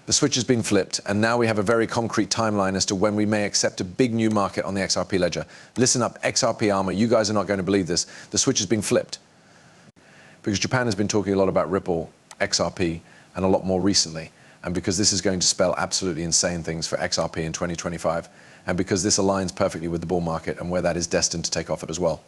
The switch has been flipped, and now we have a very concrete timeline as to when we may accept a big new market on the XRP ledger. Listen up, XRP armor, you guys are not going to believe this. The switch has been flipped. Because Japan has been talking a lot about Ripple, XRP, and a lot more recently. And because this is going to spell absolutely insane things for XRP in 2025. And because this aligns perfectly with the bull market and where that is destined to take off at as well.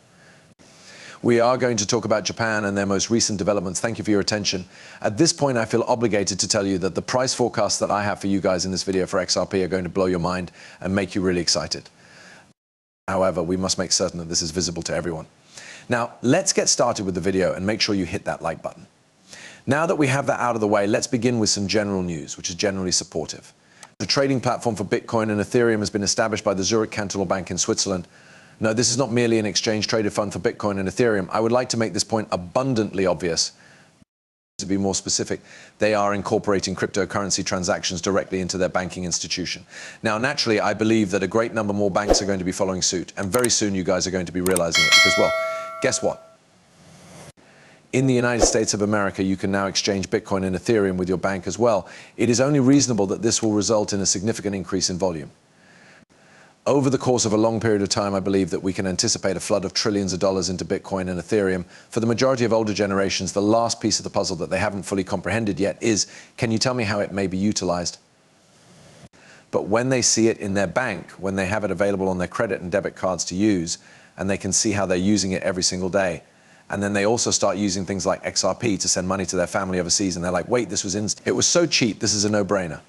We are going to talk about Japan and their most recent developments. Thank you for your attention. At this point, I feel obligated to tell you that the price forecasts that I have for you guys in this video for XRP are going to blow your mind and make you really excited. However, we must make certain that this is visible to everyone. Now, let's get started with the video and make sure you hit that like button. Now that we have that out of the way, let's begin with some general news, which is generally supportive. The trading platform for Bitcoin and Ethereum has been established by the Zurich Cantonal Bank in Switzerland. No, this is not merely an exchange-traded fund for Bitcoin and Ethereum. I would like to make this point abundantly obvious. To be more specific, they are incorporating cryptocurrency transactions directly into their banking institution. Now, naturally, I believe that a great number more banks are going to be following suit, and very soon you guys are going to be realizing it because, well, guess what? In the United States of America, you can now exchange Bitcoin and Ethereum with your bank as well. It is only reasonable that this will result in a significant increase in volume. Over the course of a long period of time, I believe that we can anticipate a flood of trillions of dollars into Bitcoin and Ethereum. For the majority of older generations, the last piece of the puzzle that they haven't fully comprehended yet is, can you tell me how it may be utilized? But when they see it in their bank, when they have it available on their credit and debit cards to use, and they can see how they're using it every single day, and then they also start using things like XRP to send money to their family overseas, and they're like, wait, it was so cheap, this is a no-brainer.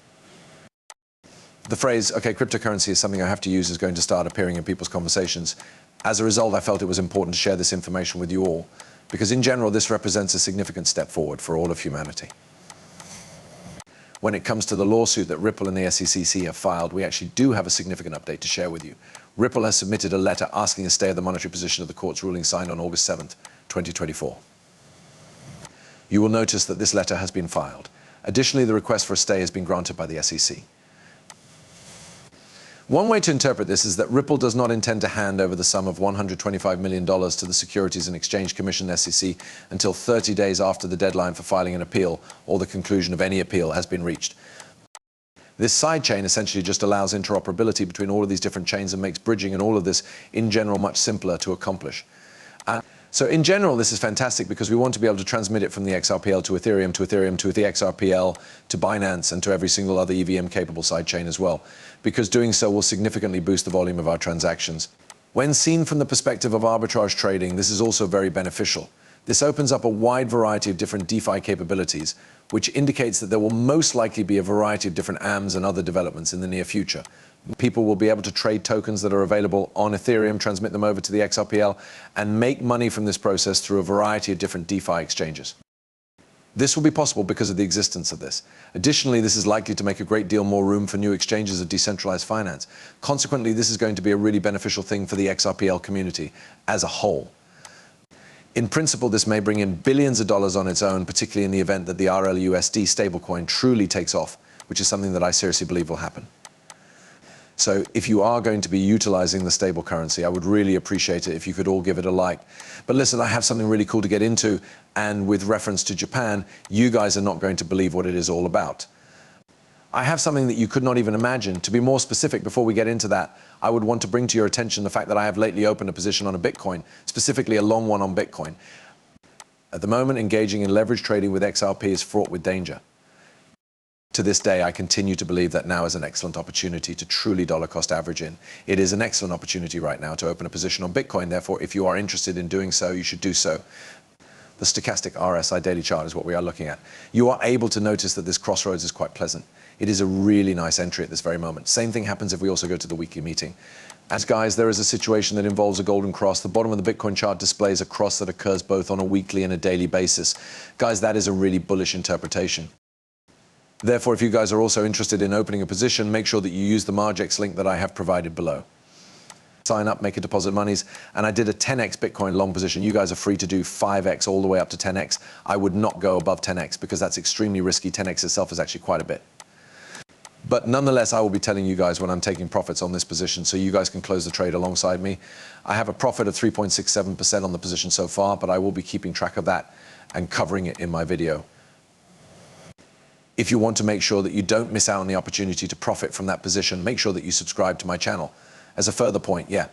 The phrase, okay, cryptocurrency is something I have to use, is going to start appearing in people's conversations. As a result, I felt it was important to share this information with you all, because in general, this represents a significant step forward for all of humanity. When it comes to the lawsuit that Ripple and the SEC have filed, we actually do have a significant update to share with you. Ripple has submitted a letter asking a stay of the monetary position of the court's ruling signed on August 7th, 2024. You will notice that this letter has been filed. Additionally, the request for a stay has been granted by the SEC. One way to interpret this is that Ripple does not intend to hand over the sum of $125 million to the Securities and Exchange Commission SEC until 30 days after the deadline for filing an appeal or the conclusion of any appeal has been reached. This sidechain essentially just allows interoperability between all of these different chains and makes bridging and all of this in general much simpler to accomplish. So in general, this is fantastic because we want to be able to transmit it from the XRPL to Ethereum, to Ethereum, to the XRPL, to Binance, and to every single other EVM-capable sidechain as well, because doing so will significantly boost the volume of our transactions. When seen from the perspective of arbitrage trading, this is also very beneficial. This opens up a wide variety of different DeFi capabilities, which indicates that there will most likely be a variety of different AMMs and other developments in the near future. People will be able to trade tokens that are available on Ethereum, transmit them over to the XRPL, and make money from this process through a variety of different DeFi exchanges. This will be possible because of the existence of this. Additionally, this is likely to make a great deal more room for new exchanges of decentralized finance. Consequently, this is going to be a really beneficial thing for the XRPL community as a whole. In principle, this may bring in billions of dollars on its own, particularly in the event that the RLUSD stablecoin truly takes off, which is something that I seriously believe will happen. So if you are going to be utilizing the stable currency, I would really appreciate it if you could all give it a like. But listen, I have something really cool to get into, and with reference to Japan, you guys are not going to believe what it is all about. I have something that you could not even imagine. To be more specific, before we get into that, I would want to bring to your attention the fact that I have lately opened a position on a Bitcoin, specifically a long one on Bitcoin. At the moment, engaging in leverage trading with XRP is fraught with danger. To this day, I continue to believe that now is an excellent opportunity to truly dollar cost average in. It is an excellent opportunity right now to open a position on Bitcoin. Therefore, if you are interested in doing so, you should do so. The stochastic RSI daily chart is what we are looking at. You are able to notice that this crossroads is quite pleasant. It is a really nice entry at this very moment. Same thing happens if we also go to the weekly meeting. As guys, there is a situation that involves a golden cross. The bottom of the Bitcoin chart displays a cross that occurs both on a weekly and a daily basis. Guys, that is a really bullish interpretation. Therefore, if you guys are also interested in opening a position, make sure that you use the Margex link that I have provided below. Sign up, make a deposit monies, and I did a 10x Bitcoin long position. You guys are free to do 5x all the way up to 10x. I would not go above 10x because that's extremely risky. 10x itself is actually quite a bit. But nonetheless, I will be telling you guys when I'm taking profits on this position so you guys can close the trade alongside me. I have a profit of 3.67% on the position so far, but I will be keeping track of that and covering it in my video. If you want to make sure that you don't miss out on the opportunity to profit from that position, make sure that you subscribe to my channel. As a further point, yeah.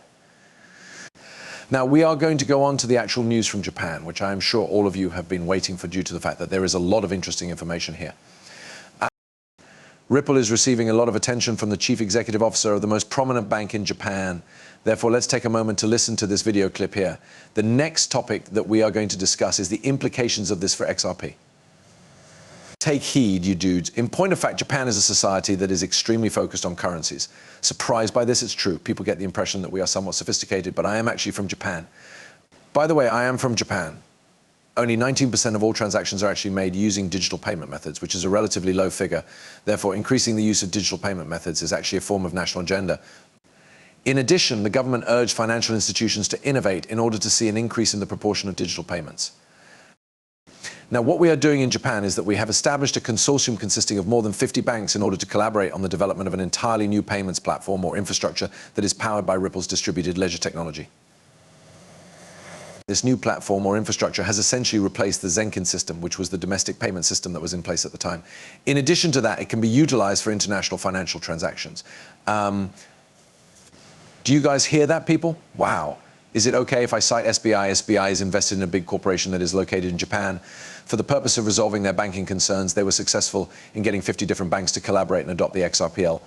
Now, we are going to go on to the actual news from Japan, which I am sure all of you have been waiting for due to the fact that there is a lot of interesting information here. Ripple is receiving a lot of attention from the chief executive officer of the most prominent bank in Japan. Therefore, let's take a moment to listen to this video clip here. The next topic that we are going to discuss is the implications of this for XRP. Take heed, you dudes. In point of fact, Japan is a society that is extremely focused on currencies. Surprised by this? It's true. People get the impression that we are somewhat sophisticated, but I am actually from Japan. By the way, I am from Japan. Only 19% of all transactions are actually made using digital payment methods, which is a relatively low figure. Therefore, increasing the use of digital payment methods is actually a form of national agenda. In addition, the government urged financial institutions to innovate in order to see an increase in the proportion of digital payments. Now, what we are doing in Japan is that we have established a consortium consisting of more than 50 banks in order to collaborate on the development of an entirely new payments platform or infrastructure that is powered by Ripple's distributed ledger technology. This new platform or infrastructure has essentially replaced the Zenkin system, which was the domestic payment system that was in place at the time. In addition to that, it can be utilized for international financial transactions. Do you guys hear that, people? Wow. Is it okay if I cite SBI? SBI is invested in a big corporation that is located in Japan. For the purpose of resolving their banking concerns, they were successful in getting 50 different banks to collaborate and adopt the XRPL.